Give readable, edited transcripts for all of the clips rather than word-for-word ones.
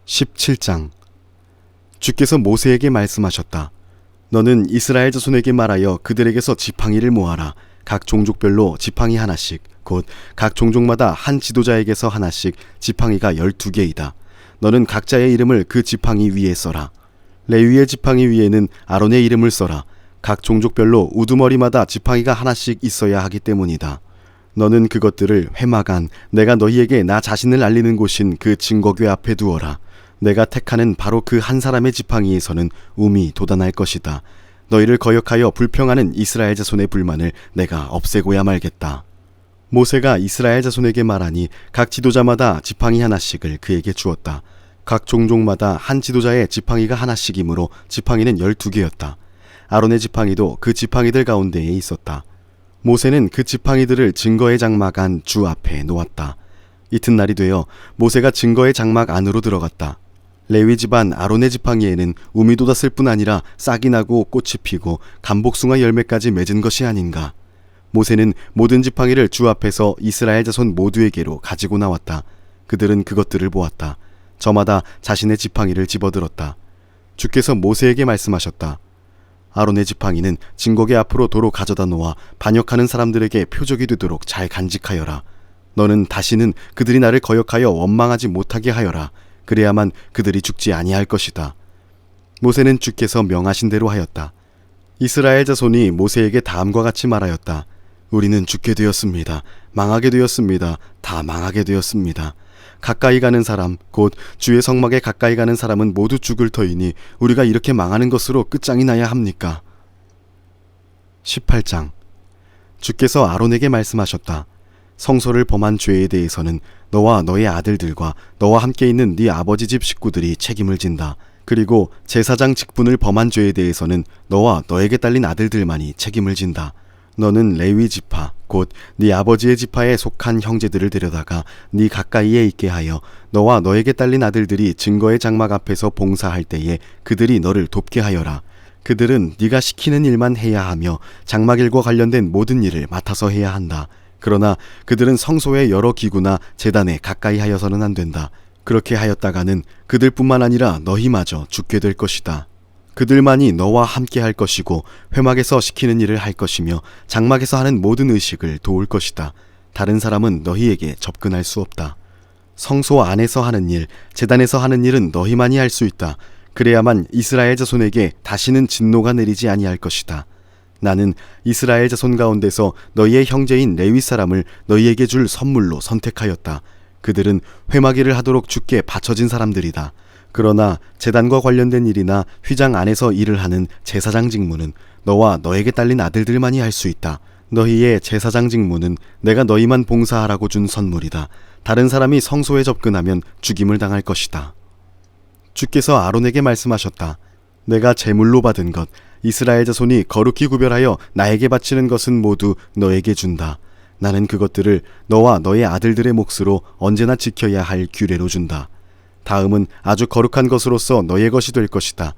17장. 주께서 모세에게 말씀하셨다. 너는 이스라엘 자손에게 말하여 그들에게서 지팡이를 모아라. 각 종족별로 지팡이 하나씩, 곧 각 종족마다 한 지도자에게서 하나씩 지팡이가 12개이다. 너는 각자의 이름을 그 지팡이 위에 써라. 레위의 지팡이 위에는 아론의 이름을 써라. 각 종족별로 우두머리마다 지팡이가 하나씩 있어야 하기 때문이다. 너는 그것들을 회막안, 내가 너희에게 나 자신을 알리는 곳인 그 증거궤 앞에 두어라. 내가 택하는 바로 그 한 사람의 지팡이에서는 움이 돋아날 것이다. 너희를 거역하여 불평하는 이스라엘 자손의 불만을 내가 없애고야 말겠다. 모세가 이스라엘 자손에게 말하니 각 지도자마다 지팡이 하나씩을 그에게 주었다. 각 종족마다 한 지도자의 지팡이가 하나씩이므로 지팡이는 12개였다. 아론의 지팡이도 그 지팡이들 가운데에 있었다. 모세는 그 지팡이들을 증거의 장막 안 주 앞에 놓았다. 이튿날이 되어 모세가 증거의 장막 안으로 들어갔다. 레위 집안 아론의 지팡이에는 움이 돋았을 뿐 아니라 싹이 나고 꽃이 피고 감복숭아 열매까지 맺은 것이 아닌가. 모세는 모든 지팡이를 주 앞에서 이스라엘 자손 모두에게로 가지고 나왔다. 그들은 그것들을 보았다. 저마다 자신의 지팡이를 집어들었다. 주께서 모세에게 말씀하셨다. 아론의 지팡이는 증거궤 앞으로 도로 가져다 놓아 반역하는 사람들에게 표적이 되도록 잘 간직하여라. 너는 다시는 그들이 나를 거역하여 원망하지 못하게 하여라. 그래야만 그들이 죽지 아니할 것이다. 모세는 주께서 명하신 대로 하였다. 이스라엘 자손이 모세에게 다음과 같이 말하였다. 우리는 죽게 되었습니다. 망하게 되었습니다. 다 망하게 되었습니다. 가까이 가는 사람, 곧 주의 성막에 가까이 가는 사람은 모두 죽을 터이니 우리가 이렇게 망하는 것으로 끝장이 나야 합니까? 18장. 주께서 아론에게 말씀하셨다. 성소를 범한 죄에 대해서는 너와 너의 아들들과 너와 함께 있는 네 아버지 집 식구들이 책임을 진다. 그리고 제사장 직분을 범한 죄에 대해서는 너와 너에게 딸린 아들들만이 책임을 진다. 너는 레위 지파, 곧 네 아버지의 지파에 속한 형제들을 데려다가 네 가까이에 있게 하여 너와 너에게 딸린 아들들이 증거의 장막 앞에서 봉사할 때에 그들이 너를 돕게 하여라. 그들은 네가 시키는 일만 해야 하며 장막일과 관련된 모든 일을 맡아서 해야 한다. 그러나 그들은 성소의 여러 기구나 제단에 가까이 하여서는 안 된다. 그렇게 하였다가는 그들뿐만 아니라 너희마저 죽게 될 것이다. 그들만이 너와 함께 할 것이고 회막에서 시키는 일을 할 것이며 장막에서 하는 모든 의식을 도울 것이다. 다른 사람은 너희에게 접근할 수 없다. 성소 안에서 하는 일, 제단에서 하는 일은 너희만이 할 수 있다. 그래야만 이스라엘 자손에게 다시는 진노가 내리지 아니할 것이다. 나는 이스라엘 자손 가운데서 너희의 형제인 레위 사람을 너희에게 줄 선물로 선택하였다. 그들은 회막 일을 하도록 주께 바쳐진 사람들이다. 그러나 제단과 관련된 일이나 휘장 안에서 일을 하는 제사장 직무는 너와 너에게 딸린 아들들만이 할 수 있다. 너희의 제사장 직무는 내가 너희만 봉사하라고 준 선물이다. 다른 사람이 성소에 접근하면 죽임을 당할 것이다. 주께서 아론에게 말씀하셨다. 내가 제물로 받은 것, 이스라엘 자손이 거룩히 구별하여 나에게 바치는 것은 모두 너에게 준다. 나는 그것들을 너와 너의 아들들의 몫으로 언제나 지켜야 할 규례로 준다. 다음은 아주 거룩한 것으로서 너의 것이 될 것이다.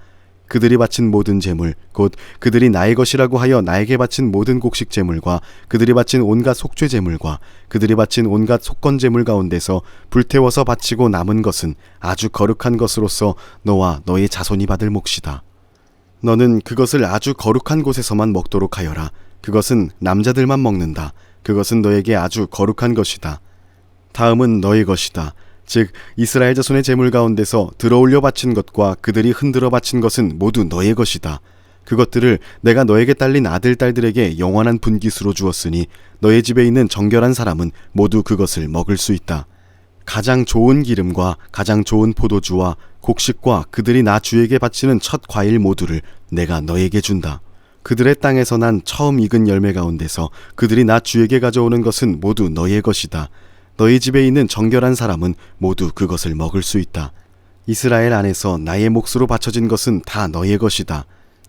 그들이 바친 모든 제물, 곧 그들이 나의 것이라고 하여 나에게 바친 모든 곡식 제물과 그들이 바친 온갖 속죄 제물과 그들이 바친 온갖 속건 제물 가운데서 불태워서 바치고 남은 것은 아주 거룩한 것으로서 너와 너의 자손이 받을 몫이다. 너는 그것을 아주 거룩한 곳에서만 먹도록 하여라. 그것은 남자들만 먹는다. 그것은 너에게 아주 거룩한 것이다. 다음은 너의 것이다. 즉 이스라엘 자손의 제물 가운데서 들어올려 바친 것과 그들이 흔들어 바친 것은 모두 너의 것이다. 그것들을 내가 너에게 딸린 아들 딸들에게 영원한 분깃으로 주었으니 너의 집에 있는 정결한 사람은 모두 그것을 먹을 수 있다. 가장 좋은 기름과 가장 좋은 포도주와 곡식과 그들이 나 주에게 바치는 첫 과일 모두를 내가 너에게 준다. 그들의 땅에서 난 처음 익은 열매 가운데서 그들이 나 주에게 가져오는 것은 모두 너의 것이다. 너희 집에 있는 정결한 사람은 모두 그것을 먹을 수 있다. 이스라엘 안에서 나의 몫으로 바쳐진 것은 다 너의 것이다.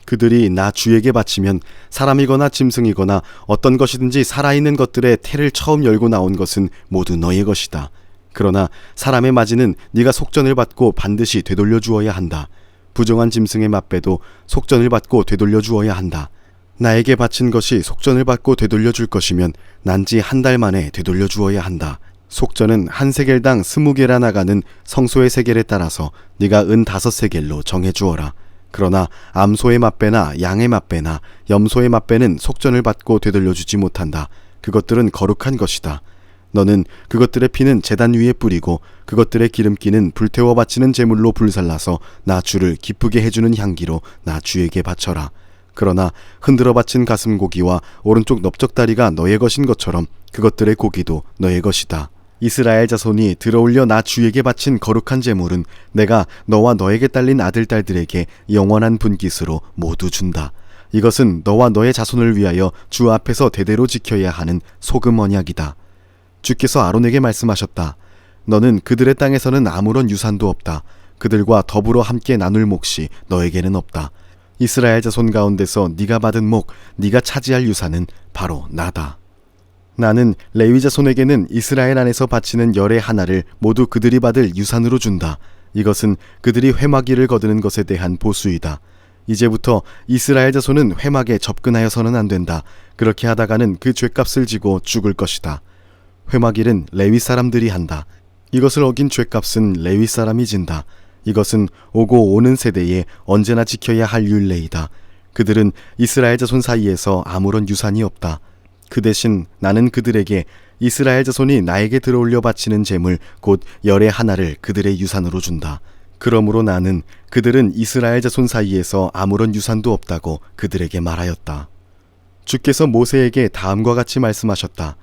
그들이 나 주에게 바치면 사람이거나 짐승이거나 어떤 것이든지 살아있는 것들의 태를 처음 열고 나온 것은 모두 너의 것이다. 그러나 사람의 마지는 네가 속전을 받고 반드시 되돌려 주어야 한다. 부정한 짐승의 맛배도 속전을 받고 되돌려 주어야 한다. 나에게 바친 것이 속전을 받고 되돌려 줄 것이면 난지 한 달 만에 되돌려 주어야 한다. 속전은 한 세겔당 20개라 나가는 성소의 세겔에 따라서 네가 은 5세겔로 정해주어라. 그러나 암소의 맛배나 양의 맛배나 염소의 맛배는 속전을 받고 되돌려주지 못한다. 그것들은 거룩한 것이다. 너는 그것들의 피는 제단 위에 뿌리고 그것들의 기름기는 불태워 바치는 제물로 불살라서 나 주를 기쁘게 해주는 향기로 나 주에게 바쳐라. 그러나 흔들어 바친 가슴고기와 오른쪽 넓적다리가 너의 것인 것처럼 그것들의 고기도 너의 것이다. 이스라엘 자손이 들어올려 나 주에게 바친 거룩한 제물은 내가 너와 너에게 딸린 아들 딸들에게 영원한 분깃으로 모두 준다. 이것은 너와 너의 자손을 위하여 주 앞에서 대대로 지켜야 하는 소금 언약이다. 주께서 아론에게 말씀하셨다. 너는 그들의 땅에서는 아무런 유산도 없다. 그들과 더불어 함께 나눌 몫이 너에게는 없다. 이스라엘 자손 가운데서 네가 받은 목, 네가 차지할 유산은 바로 나다. 나는 레위 자손에게는 이스라엘 안에서 바치는 열의 하나를 모두 그들이 받을 유산으로 준다. 이것은 그들이 회막일을 거두는 것에 대한 보수이다. 이제부터 이스라엘 자손은 회막에 접근하여서는 안 된다. 그렇게 하다가는 그 죄값을 지고 죽을 것이다. 회막일은 레위 사람들이 한다. 이것을 어긴 죄값은 레위 사람이 진다. 이것은 오고 오는 세대에 언제나 지켜야 할 율례이다. 그들은 이스라엘 자손 사이에서 아무런 유산이 없다. 그 대신 나는 그들에게 이스라엘 자손이 나에게 들어올려 바치는 제물 곧 열의 하나를 그들의 유산으로 준다. 그러므로 나는 그들은 이스라엘 자손 사이에서 아무런 유산도 없다고 그들에게 말하였다. 주께서 모세에게 다음과 같이 말씀하셨다.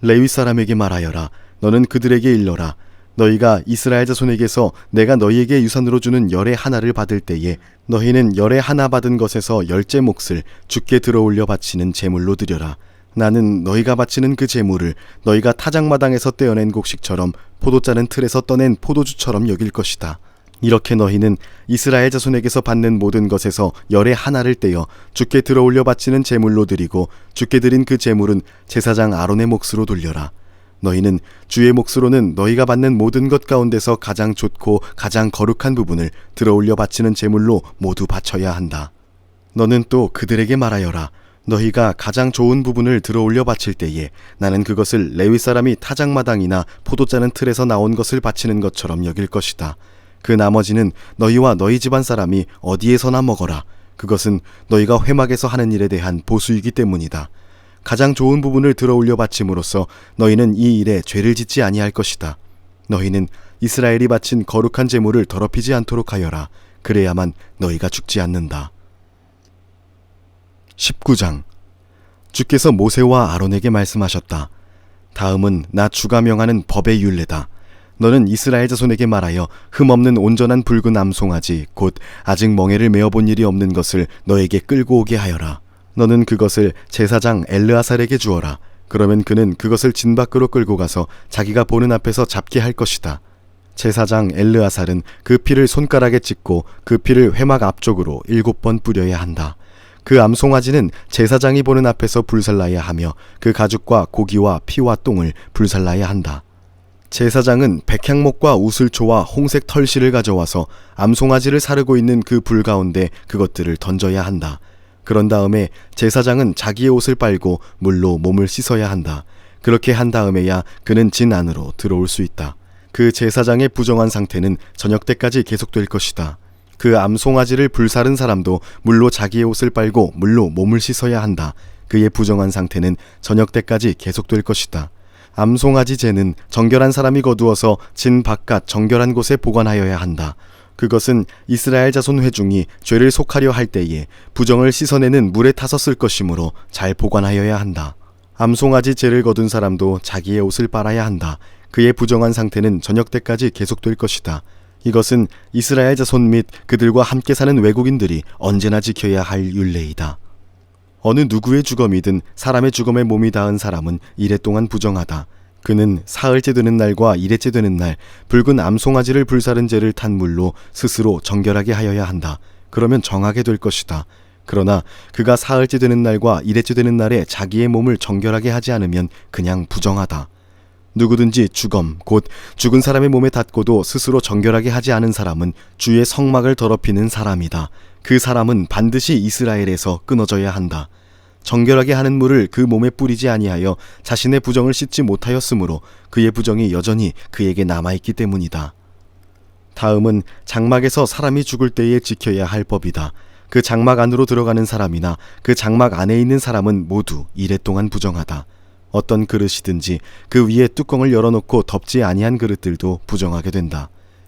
레위 사람에게 말하여라. 너는 그들에게 일러라. 너희가 이스라엘 자손에게서 내가 너희에게 유산으로 주는 열의 하나를 받을 때에 너희는 열의 하나 받은 것에서 10째 몫을 주께 들어올려 바치는 제물로 드려라. 나는 너희가 바치는 그 제물을 너희가 타작마당에서 떼어낸 곡식처럼 포도 짜는 틀에서 떠낸 포도주처럼 여길 것이다. 이렇게 너희는 이스라엘 자손에게서 받는 모든 것에서 열의 하나를 떼어 주께 들어올려 바치는 제물로 드리고 주께 드린 그 제물은 제사장 아론의 몫으로 돌려라. 너희는 주의 몫으로는 너희가 받는 모든 것 가운데서 가장 좋고 가장 거룩한 부분을 들어올려 바치는 제물로 모두 바쳐야 한다. 너는 또 그들에게 말하여라. 너희가 가장 좋은 부분을 들어올려 바칠 때에 나는 그것을 레위 사람이 타작마당이나 포도 짜는 틀에서 나온 것을 바치는 것처럼 여길 것이다. 그 나머지는 너희와 너희 집안 사람이 어디에서나 먹어라. 그것은 너희가 회막에서 하는 일에 대한 보수이기 때문이다. 가장 좋은 부분을 들어올려 바침으로써 너희는 이 일에 죄를 짓지 아니할 것이다. 너희는 이스라엘이 바친 거룩한 제물을 더럽히지 않도록 하여라. 그래야만 너희가 죽지 않는다. 19장. 주께서 모세와 아론에게 말씀하셨다. 다음은 나 주가 명하는 법의 율례다. 너는 이스라엘 자손에게 말하여 흠없는 온전한 붉은 암송아지 곧 아직 멍에를 메어본 일이 없는 것을 너에게 끌고 오게 하여라. 너는 그것을 제사장 엘르아살에게 주어라. 그러면 그는 그것을 진 밖으로 끌고 가서 자기가 보는 앞에서 잡게 할 것이다. 제사장 엘르아살은 그 피를 손가락에 찍고 그 피를 회막 앞쪽으로 7번 뿌려야 한다. 그 암송아지는 제사장이 보는 앞에서 불살라야 하며 그 가죽과 고기와 피와 똥을 불살라야 한다. 제사장은 백향목과 우슬초와 홍색 털실을 가져와서 암송아지를 사르고 있는 그 불 가운데 그것들을 던져야 한다. 그런 다음에 제사장은 자기의 옷을 빨고 물로 몸을 씻어야 한다. 그렇게 한 다음에야 그는 진 안으로 들어올 수 있다. 그 제사장의 부정한 상태는 저녁 때까지 계속될 것이다. 그 암송아지를 불사른 사람도 물로 자기의 옷을 빨고 물로 몸을 씻어야 한다. 그의 부정한 상태는 저녁 때까지 계속될 것이다. 암송아지 쟤는 정결한 사람이 거두어서 진 바깥 정결한 곳에 보관하여야 한다. 그것은 이스라엘 자손 회중이 죄를 속하려 할 때에 부정을 씻어내는 물에 타서 쓸 것이므로 잘 보관하여야 한다. 암송아지 쟤를 거둔 사람도 자기의 옷을 빨아야 한다. 그의 부정한 상태는 저녁 때까지 계속될 것이다. 이것은 이스라엘 자손 및 그들과 함께 사는 외국인들이 언제나 지켜야 할 율례이다. 어느 누구의 주검이든 사람의 주검에 몸이 닿은 사람은 이래 동안 부정하다. 그는 사흘째 되는 날과 일회째 되는 날 붉은 암송아지를 불사른 죄를 탄 물로 스스로 정결하게 하여야 한다. 그러면 정하게 될 것이다. 그러나 그가 사흘째 되는 날과 일회째 되는 날에 자기의 몸을 정결하게 하지 않으면 그냥 부정하다. 누구든지 주검 곧 죽은 사람의 몸에 닿고도 스스로 정결하게 하지 않은 사람은 주의 성막을 더럽히는 사람이다. 그 사람은 반드시 이스라엘에서 끊어져야 한다. 정결하게 하는 물을 그 몸에 뿌리지 아니하여 자신의 부정을 씻지 못하였으므로 그의 부정이 여전히 그에게 남아있기 때문이다. 다음은 장막에서 사람이 죽을 때에 지켜야 할 법이다. 그 장막 안으로 들어가는 사람이나 그 장막 안에 있는 사람은 모두 이레 동안 부정하다. 어떤 그릇이든지 그 위에 뚜껑을 열어놓고 덮지 아니한 그릇들도 부정하게 된다.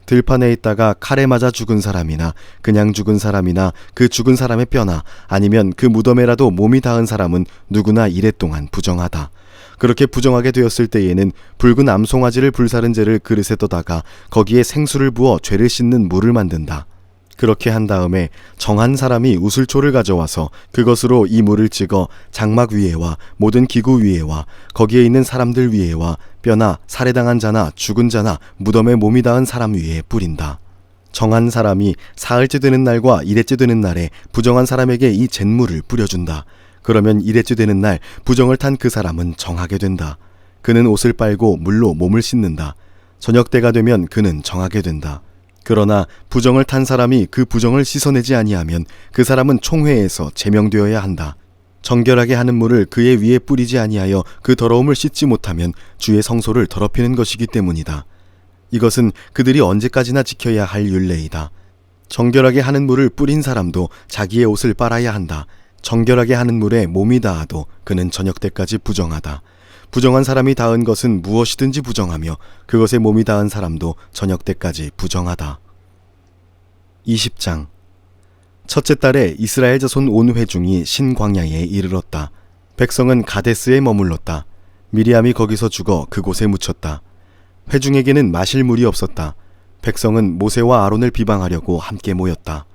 들판에 있다가 칼에 맞아 죽은 사람이나 그냥 죽은 사람이나 그 죽은 사람의 뼈나 아니면 그 무덤에라도 몸이 닿은 사람은 누구나 이레 동안 부정하다. 그렇게 부정하게 되었을 때에는 붉은 암송아지를 불사른 재를 그릇에 떠다가 거기에 생수를 부어 죄를 씻는 물을 만든다. 그렇게 한 다음에 정한 사람이 우슬초를 가져와서 그것으로 이 물을 찍어 장막 위에와 모든 기구 위에와 거기에 있는 사람들 위에와 뼈나 살해당한 자나 죽은 자나 무덤에 몸이 닿은 사람 위에 뿌린다. 정한 사람이 사흘째 되는 날과 일회째 되는 날에 부정한 사람에게 이 잿물을 뿌려준다. 그러면 일회째 되는 날 부정을 탄 그 사람은 정하게 된다. 그는 옷을 빨고 물로 몸을 씻는다. 저녁 때가 되면 그는 정하게 된다. 그러나 부정을 탄 사람이 그 부정을 씻어내지 아니하면 그 사람은 총회에서 제명되어야 한다. 정결하게 하는 물을 그의 위에 뿌리지 아니하여 그 더러움을 씻지 못하면 주의 성소를 더럽히는 것이기 때문이다. 이것은 그들이 언제까지나 지켜야 할 율례이다. 정결하게 하는 물을 뿌린 사람도 자기의 옷을 빨아야 한다. 정결하게 하는 물에 몸이 닿아도 그는 저녁 때까지 부정하다. 부정한 사람이 닿은 것은 무엇이든지 부정하며 그것에 몸이 닿은 사람도 저녁 때까지 부정하다. 20장. 첫째 달에 이스라엘 자손 온 회중이 신광야에 이르렀다. 백성은 가데스에 머물렀다. 미리암이 거기서 죽어 그곳에 묻혔다. 회중에게는 마실 물이 없었다. 백성은 모세와 아론을 비방하려고 함께 모였다.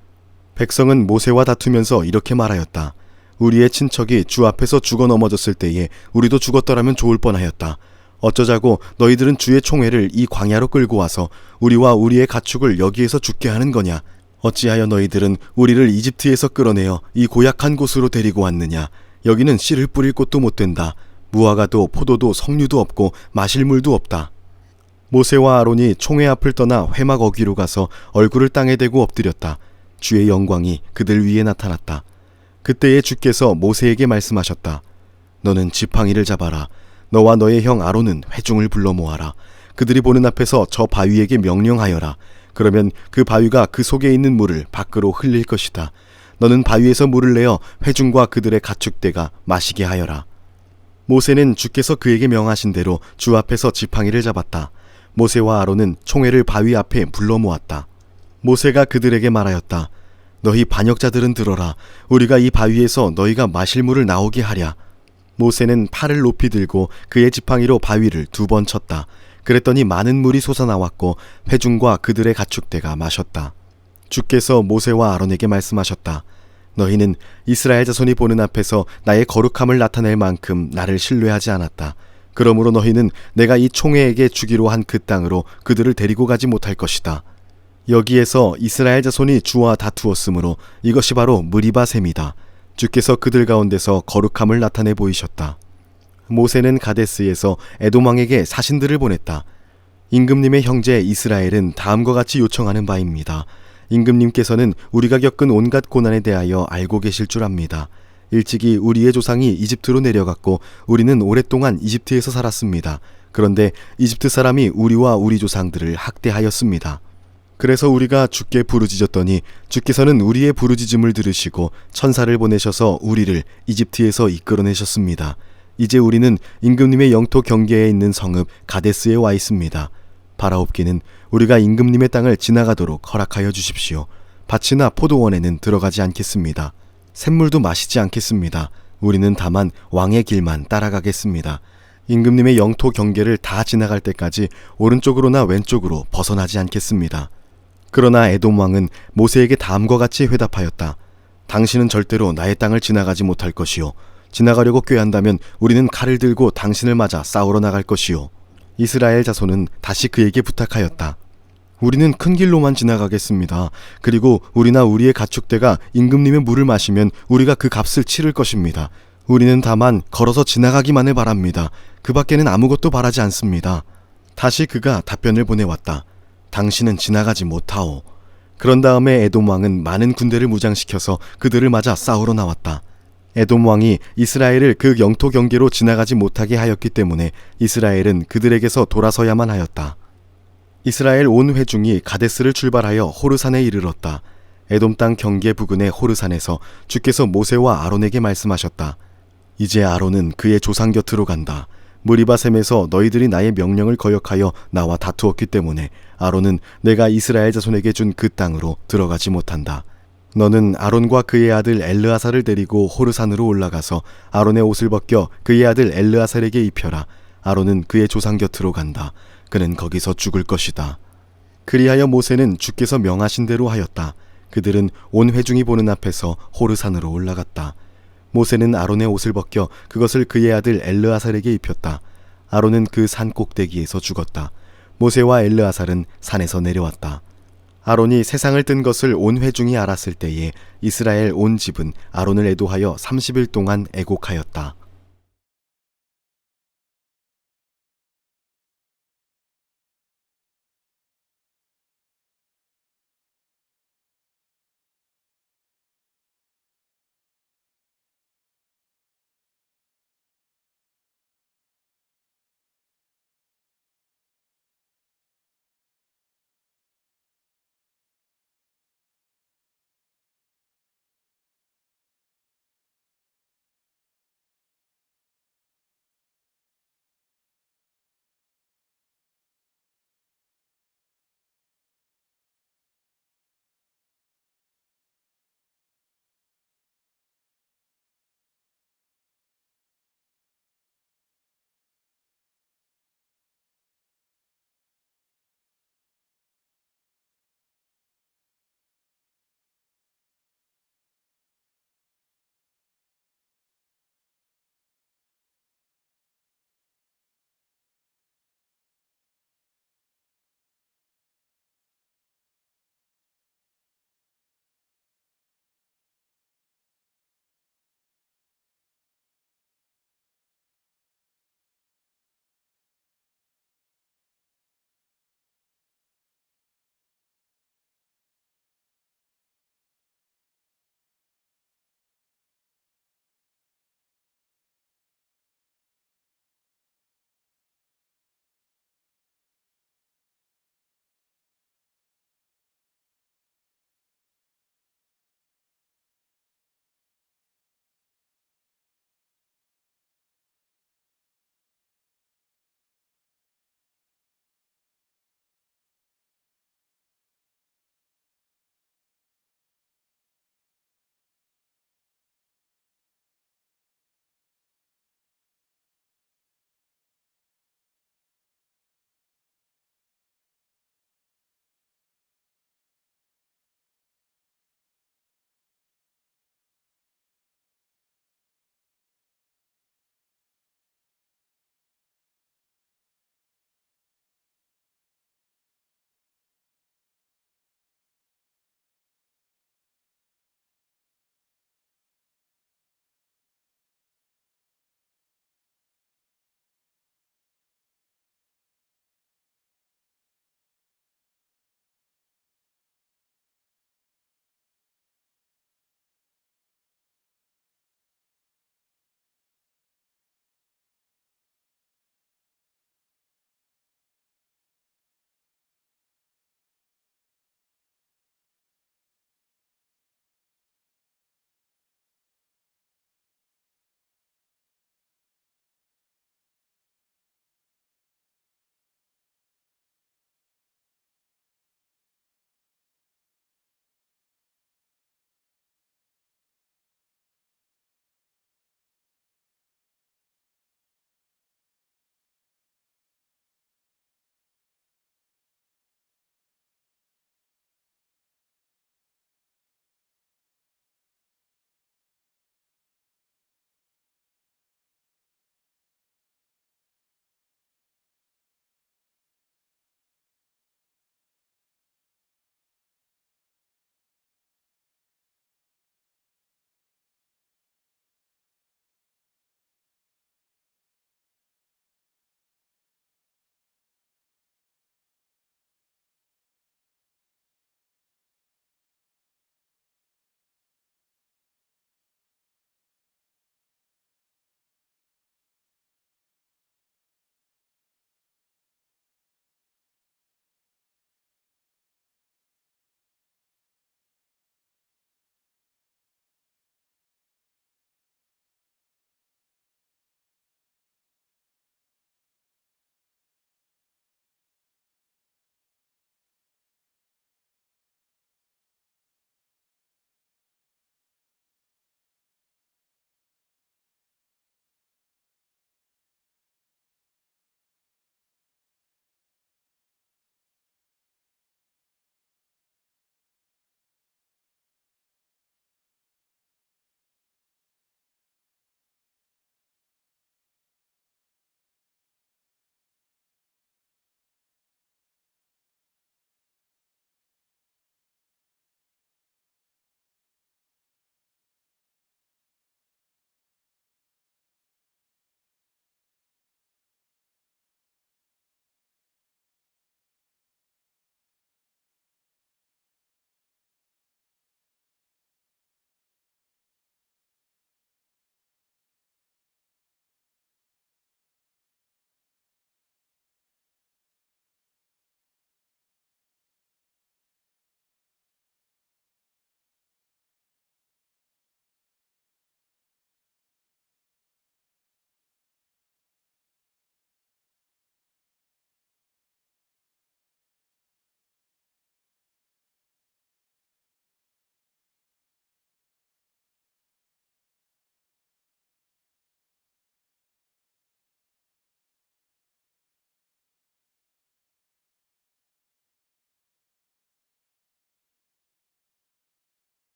백성은 모세와 다투면서 이렇게 말하였다. 우리의 친척이 주 앞에서 죽어 넘어졌을 때에 우리도 죽었더라면 좋을 뻔하였다. 어쩌자고 너희들은 주의 총회를 이 광야로 끌고 와서 우리와 우리의 가축을 여기에서 죽게 하는 거냐? 어찌하여 너희들은 우리를 이집트에서 끌어내어 이 고약한 곳으로 데리고 왔느냐? 여기는 씨를 뿌릴 곳도 못 된다. 무화과도 포도도 석류도 없고 마실 물도 없다. 모세와 아론이 총회 앞을 떠나 회막 어귀로 가서 얼굴을 땅에 대고 엎드렸다. 주의 영광이 그들 위에 나타났다. 그때에 주께서 모세에게 말씀하셨다. 너는 지팡이를 잡아라. 너와 너의 형 아론은 회중을 불러 모아라. 그들이 보는 앞에서 저 바위에게 명령하여라. 그러면 그 바위가 그 속에 있는 물을 밖으로 흘릴 것이다. 너는 바위에서 물을 내어 회중과 그들의 가축대가 마시게 하여라. 모세는 주께서 그에게 명하신 대로 주 앞에서 지팡이를 잡았다. 모세와 아론은 총회를 바위 앞에 불러 모았다. 모세가 그들에게 말하였다. 너희 반역자들은 들어라. 우리가 이 바위에서 너희가 마실 물을 나오게 하랴. 모세는 팔을 높이 들고 그의 지팡이로 바위를 2번 쳤다. 그랬더니 많은 물이 솟아나왔고 회중과 그들의 가축대가 마셨다. 주께서 모세와 아론에게 말씀하셨다. 너희는 이스라엘 자손이 보는 앞에서 나의 거룩함을 나타낼 만큼 나를 신뢰하지 않았다. 그러므로 너희는 내가 이 총회에게 주기로 한 그 땅으로 그들을 데리고 가지 못할 것이다. 여기에서 이스라엘 자손이 주와 다투었으므로 이것이 바로 무리바 셈이다. 주께서 그들 가운데서 거룩함을 나타내 보이셨다. 모세는 가데스에서 에돔 왕에게 사신들을 보냈다. 임금님의 형제 이스라엘은 다음과 같이 요청하는 바입니다. 임금님께서는 우리가 겪은 온갖 고난에 대하여 알고 계실 줄 압니다. 일찍이 우리의 조상이 이집트로 내려갔고 우리는 오랫동안 이집트에서 살았습니다. 그런데 이집트 사람이 우리와 우리 조상들을 학대하였습니다. 그래서 우리가 주께 부르짖었더니 주께서는 우리의 부르짖음을 들으시고 천사를 보내셔서 우리를 이집트에서 이끌어내셨습니다. 이제 우리는 임금님의 영토 경계에 있는 성읍 가데스에 와 있습니다. 바라옵기는 우리가 임금님의 땅을 지나가도록 허락하여 주십시오. 밭이나 포도원에는 들어가지 않겠습니다. 샘물도 마시지 않겠습니다. 우리는 다만 왕의 길만 따라가겠습니다. 임금님의 영토 경계를 다 지나갈 때까지 오른쪽으로나 왼쪽으로 벗어나지 않겠습니다. 그러나 에돔 왕은 모세에게 다음과 같이 회답하였다. 당신은 절대로 나의 땅을 지나가지 못할 것이요. 지나가려고 꾀한다면 우리는 칼을 들고 당신을 맞아 싸우러 나갈 것이요. 이스라엘 자손은 다시 그에게 부탁하였다. 우리는 큰 길로만 지나가겠습니다. 그리고 우리나 우리의 가축대가 임금님의 물을 마시면 우리가 그 값을 치를 것입니다. 우리는 다만 걸어서 지나가기만을 바랍니다. 그 밖에는 아무것도 바라지 않습니다. 다시 그가 답변을 보내왔다. 당신은 지나가지 못하오. 그런 다음에 에돔 왕은 많은 군대를 무장시켜서 그들을 맞아 싸우러 나왔다. 에돔 왕이 이스라엘을 그 영토 경계로 지나가지 못하게 하였기 때문에 이스라엘은 그들에게서 돌아서야만 하였다. 이스라엘 온 회중이 가데스를 출발하여 호르산에 이르렀다. 에돔 땅 경계 부근의 호르산에서 주께서 모세와 아론에게 말씀하셨다. 이제 아론은 그의 조상 곁으로 간다. 무리바셈에서 너희들이 나의 명령을 거역하여 나와 다투었기 때문에 아론은 내가 이스라엘 자손에게 준 그 땅으로 들어가지 못한다. 너는 아론과 그의 아들 엘르아살을 데리고 호르산으로 올라가서 아론의 옷을 벗겨 그의 아들 엘르아살에게 입혀라. 아론은 그의 조상 곁으로 간다. 그는 거기서 죽을 것이다. 그리하여 모세는 주께서 명하신 대로 하였다. 그들은 온 회중이 보는 앞에서 호르산으로 올라갔다. 모세는 아론의 옷을 벗겨 그것을 그의 아들 엘르아살에게 입혔다. 아론은 그 산 꼭대기에서 죽었다. 모세와 엘르아살은 산에서 내려왔다. 아론이 세상을 뜬 것을 온 회중이 알았을 때에 이스라엘 온 집은 아론을 애도하여 30일 동안 애곡하였다.